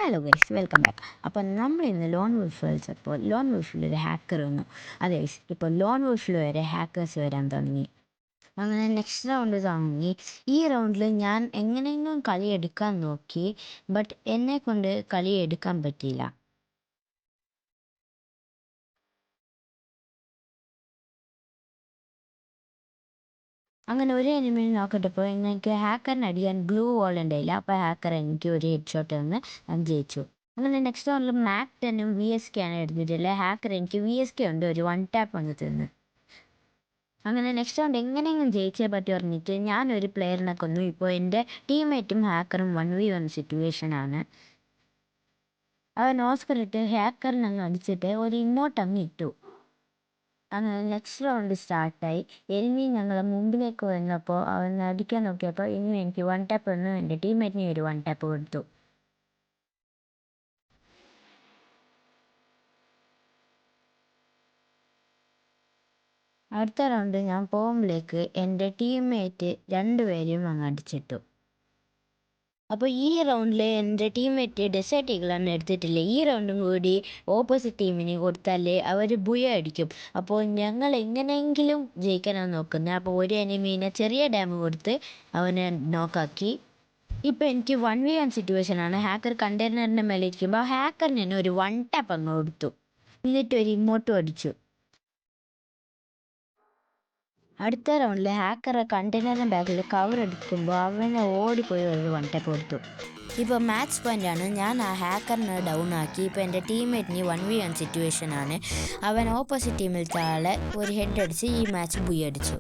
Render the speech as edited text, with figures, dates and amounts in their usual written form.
Hello guys, welcome back. അപ്പോൾ നമ്മൾ ഇന്ന് ലോൺ വുൾഫ് കളിച്ചപ്പോൾ ലോൺ വുൾഫിലൊരു ഹാക്കർ വന്നു. അതെ ഗൈസ്, ഇപ്പോൾ ലോൺ വുൾഫിൽ വരെ ഹാക്കേഴ്സ് വരാൻ തുടങ്ങി. അങ്ങനെ നെക്സ്റ്റ് റൗണ്ട് തുടങ്ങി. ഈ റൗണ്ടിൽ ഞാൻ എങ്ങനെയെങ്കിലും കളി എടുക്കാൻ നോക്കി, ബട്ട് എന്നെ കൊണ്ട് കളി എടുക്കാൻ പറ്റിയില്ല. അങ്ങനെ ഒരു എനിമിനെ നോക്കിട്ടപ്പോൾ എനിക്ക് ഹാക്കറിനെ അടിക്കാൻ ഗ്ലൂ വാൾ ഉണ്ടായില്ല. അപ്പോൾ ഹാക്കർ എനിക്ക് ഒരു ഹെഡ് ഷോട്ട് തന്ന് ഞാൻ ജയിച്ചു. അങ്ങനെ നെക്സ്റ്റ് റൗണ്ടിൽ മാക് 10 VSK ആണ് എടുത്തിട്ടില്ല. ഹാക്കർ എനിക്ക് VSK ഉണ്ട് ഒരു 1 ടാപ്പ് വന്ന് തന്നു. അങ്ങനെ നെക്സ്റ്റ് റൗണ്ട് എങ്ങനെയെങ്കിലും ജയിച്ചേ പറ്റി പറഞ്ഞിട്ട് ഞാനൊരു പ്ലെയറിനെ കൊന്നു. ഇപ്പോൾ എൻ്റെ ടീംമേറ്റും ഹാക്കറും 1v1 സിറ്റുവേഷനാണ്. അവൻ ഓസ്കർ ഇട്ട് ഹാക്കറിനെ അങ്ങ് അടിച്ചിട്ട് ഒരു ഇമോട്ട് അങ്ങ് ഇട്ടു. അങ്ങനെ നെക്സ്റ്റ് റൗണ്ട് സ്റ്റാർട്ടായി. എനിമി ഞങ്ങളെ മുമ്പിലേക്ക് വന്നപ്പോൾ അവൻ അടിക്കാൻ നോക്കിയപ്പോൾ ഇനി എനിക്ക് 1 ടാപ്പ് വന്നു. എൻ്റെ ടീംമേറ്റിന് ഒരു 1 ടാപ്പ് കൊടുത്തു. അടുത്ത റൗണ്ട് ഞാൻ പോകുമ്പോഴേക്ക് എൻ്റെ ടീംമേറ്റ് 2 പേരും അങ്ങ് അടിച്ചിട്ടു. അപ്പോൾ ഈ റൗണ്ടിൽ എൻ്റെ ടീംമേറ്റ് ഡെസേർട്ട് ഈഗിളാണ് എടുത്തിട്ടില്ല. ഈ റൗണ്ടും കൂടി ഓപ്പോസിറ്റ് ടീമിന് കൊടുത്താൽ അവർ ബുയ അടിക്കും. അപ്പോൾ ഞങ്ങൾ എങ്ങനെയെങ്കിലും ജയിക്കാനാണ് നോക്കുന്നത്. അപ്പോൾ ഒരു എനിമീനെ ചെറിയ ഡാമ് കൊടുത്ത് അവനെ നോക്കാക്കി. ഇപ്പോൾ എനിക്ക് 1v1 സിറ്റുവേഷനാണ്. ഹാക്കർ കണ്ടെയ്നറിൻ്റെ മേലെ ഇരിക്കുമ്പോൾ ഹാക്കറിന് തന്നെ ഒരു 1 ടാപ്പ് അങ്ങ് കൊടുത്തു. എന്നിട്ട് ഒരു ഇമോട്ടും അടിച്ചു. അടുത്ത റൗണ്ടിൽ ഹാക്കറെ കണ്ടെയ്നറിൻ്റെ ബാക്കിൽ കവർ എടുക്കുമ്പോൾ അവനെ ഓടിപ്പോയി ഒരു 1 ടാപ്പ് കൊടുത്തു. ഇപ്പോൾ മാച്ച് പോയിൻ്റാണ്. ഞാൻ ആ ഹാക്കറിനെ ഡൗൺ ആക്കി. ഇപ്പോൾ എൻ്റെ ടീംമേറ്റിന് 1v1 സിറ്റുവേഷനാണ്. അവൻ ഓപ്പോസിറ്റ് ടീമിൽ താഴെ ഒരു ഹെഡ് അടിച്ച് ഈ മാച്ച് ബുയ അടിച്ചു.